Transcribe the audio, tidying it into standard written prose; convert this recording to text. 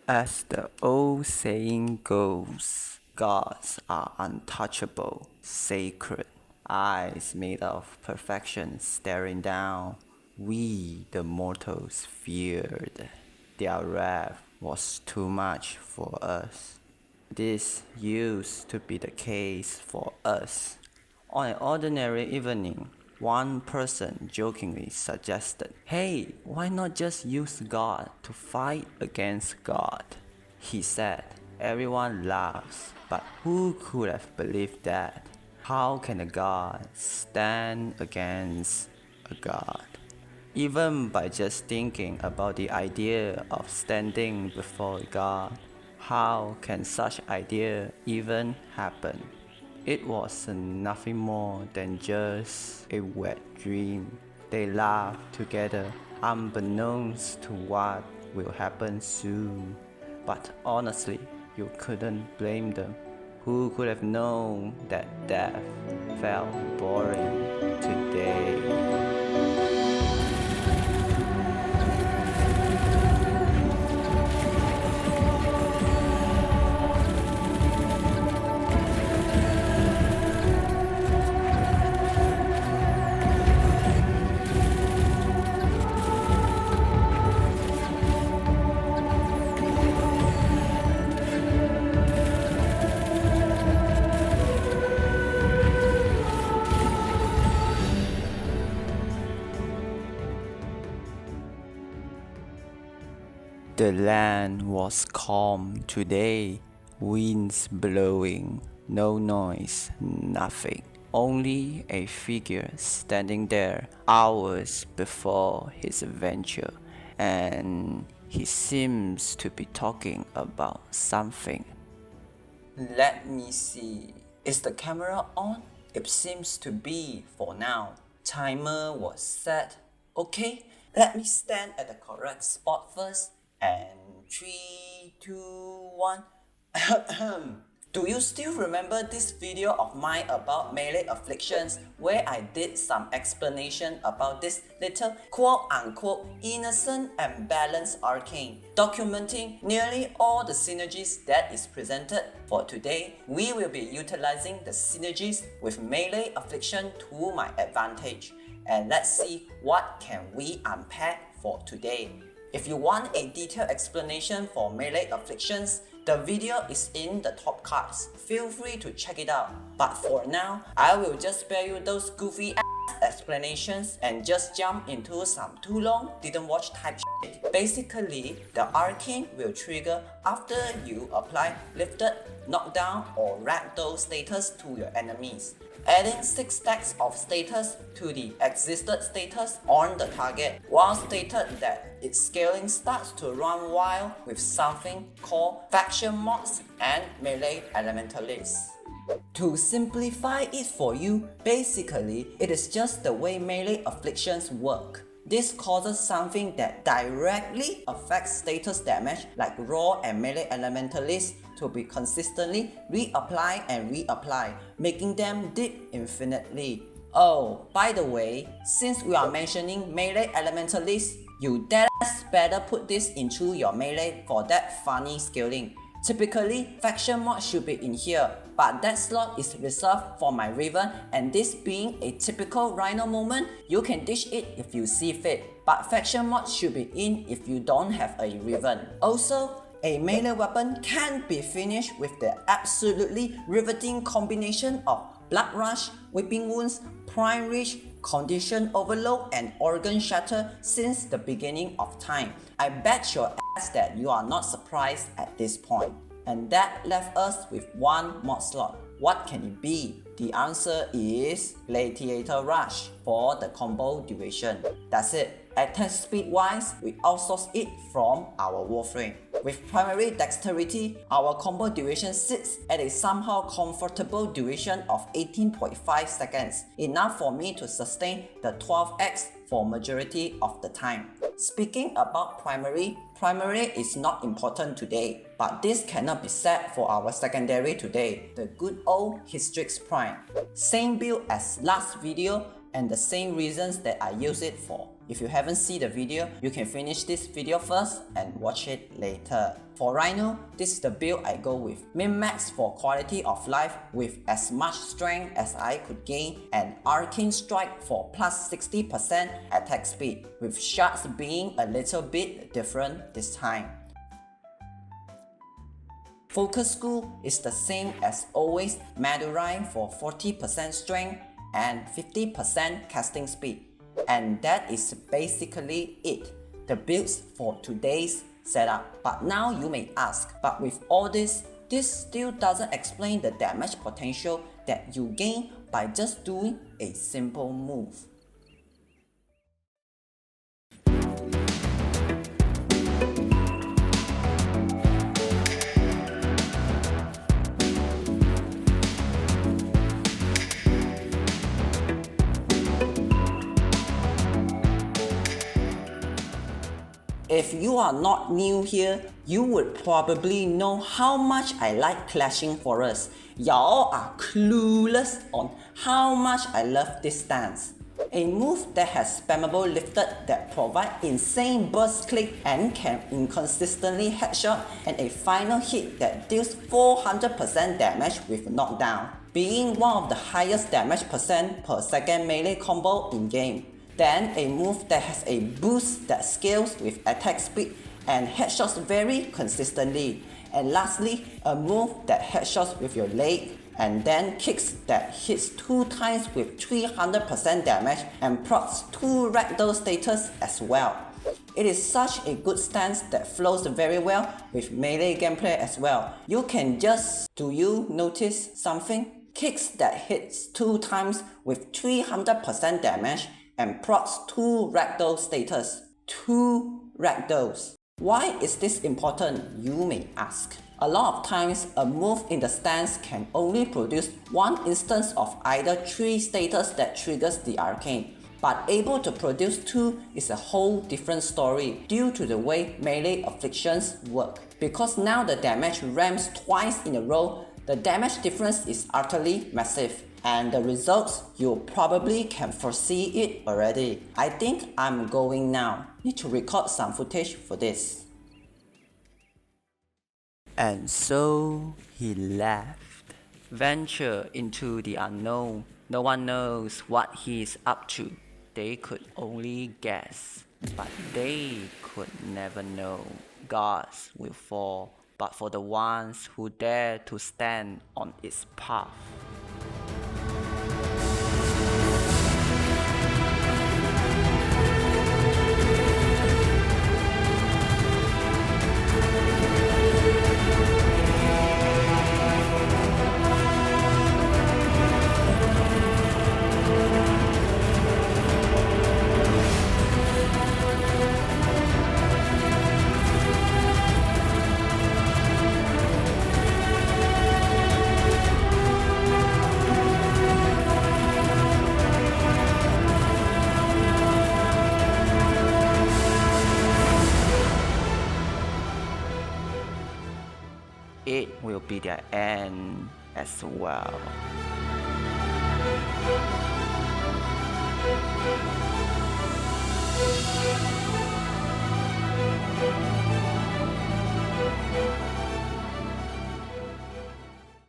As the old saying goes, gods are untouchable, sacred, eyes made of perfection staring down. We, the mortals, feared. Their wrath was too much for us. This used to be the case for us. On an ordinary evening, one person jokingly suggested, "Hey, why not just use God to fight against God?" He said. Everyone laughs, but who could have believed that? How can a god stand against a god? Even by just thinking about the idea of standing before God, how can such idea even happen? It was nothing more than just a wet dream. They laughed together, unbeknownst to what will happen soon. But honestly, you couldn't blame them. Who could have known that death felt boring today? The land was calm today, winds blowing, no noise, nothing. Only a figure standing there hours before his adventure, and he seems to be talking about something. Let me see. Is the camera on? It seems to be for now. Timer was set. Okay, let me stand at the correct spot first. And 3, 2, 1. Do you still remember this video of mine about melee afflictions where I did some explanation about this little quote-unquote innocent and balanced arcane, documenting nearly all the synergies that is presented? For today, we will be utilizing the synergies with melee affliction to my advantage, and let's see what can we unpack for today. If you want a detailed explanation for melee afflictions, the video is in the top cards. Feel free to check it out. But for now, I will just spare you those goofy ass explanations and just jump into some too long didn't watch type shit. Basically, the arcane will trigger after you apply lifted, knockdown or ragdoll status to your enemies, adding 6 stacks of status to the existed status on the target, while stated that its scaling starts to run wild with something called faction mods and melee elementalists. To simplify it for you, basically it is just the way melee afflictions work. This causes something that directly affects status damage like raw and melee elementalists to be consistently reapplied and reapplied, making them dip infinitely. Oh, by the way, since we are mentioning melee elementalists, you better put this into your melee for that funny scaling. Typically, faction mod should be in here, but that slot is reserved for my Raven, and this being a typical Rhino moment, you can dish it if you see fit, but faction mod should be in if you don't have a Raven. Also, a melee weapon can be finished with the absolutely riveting combination of Blood Rush, Whipping Wounds, Prime Reach, Condition Overload and Organ Shatter since the beginning of time. I bet your ass that you are not surprised at this point. And that left us with one mod slot. What can it be? The answer is Gladiator Rush for the combo duration. That's it. Attack speed wise, we outsource it from our Warframe. With primary dexterity, our combo duration sits at a somehow comfortable duration of 18.5 seconds, enough for me to sustain the 12x for majority of the time. Speaking about primary is not important today, but this cannot be said for our secondary today, the good old Hystrix Prime. Same build as last video and the same reasons that I use it for. If you haven't seen the video, you can finish this video first and watch it later. For Rhino, this is the build I go with. Min-max for quality of life with as much strength as I could gain, and arcane strike for plus 60% attack speed, with shards being a little bit different this time. Focus school is the same as always, Madurine for 40% strength and 50% casting speed. And that is basically it, the builds for today's setup. But now you may ask, but with all this still doesn't explain the damage potential that you gain by just doing a simple move. If you are not new here, you would probably know how much I like Clashing Forest. Y'all are clueless on how much I love this stance. A move that has spammable lifted that provide insane burst click and can inconsistently headshot, and a final hit that deals 400% damage with knockdown, being one of the highest damage percent per second melee combo in game. Then a move that has a boost that scales with attack speed and headshots very consistently. And lastly, a move that headshots with your leg and then kicks that hits 2 times with 300% damage and procs 2 ragdoll status as well. It is such a good stance that flows very well with melee gameplay as well. You can just, do you notice something? Kicks that hits 2 times with 300% damage and procs 2 ragdoll status. 2 ragdolls. Why is this important, you may ask? A lot of times, a move in the stance can only produce one instance of either 3 status that triggers the arcane, but able to produce 2 is a whole different story due to the way melee afflictions work. Because now the damage ramps twice in a row, the damage difference is utterly massive. And the results, you probably can foresee it already. I think I'm going now. Need to record some footage for this. And so he left, ventured into the unknown. No one knows what he is up to. They could only guess, but they could never know. Gods will fall, but for the ones who dare to stand on its path. It will be their end as well.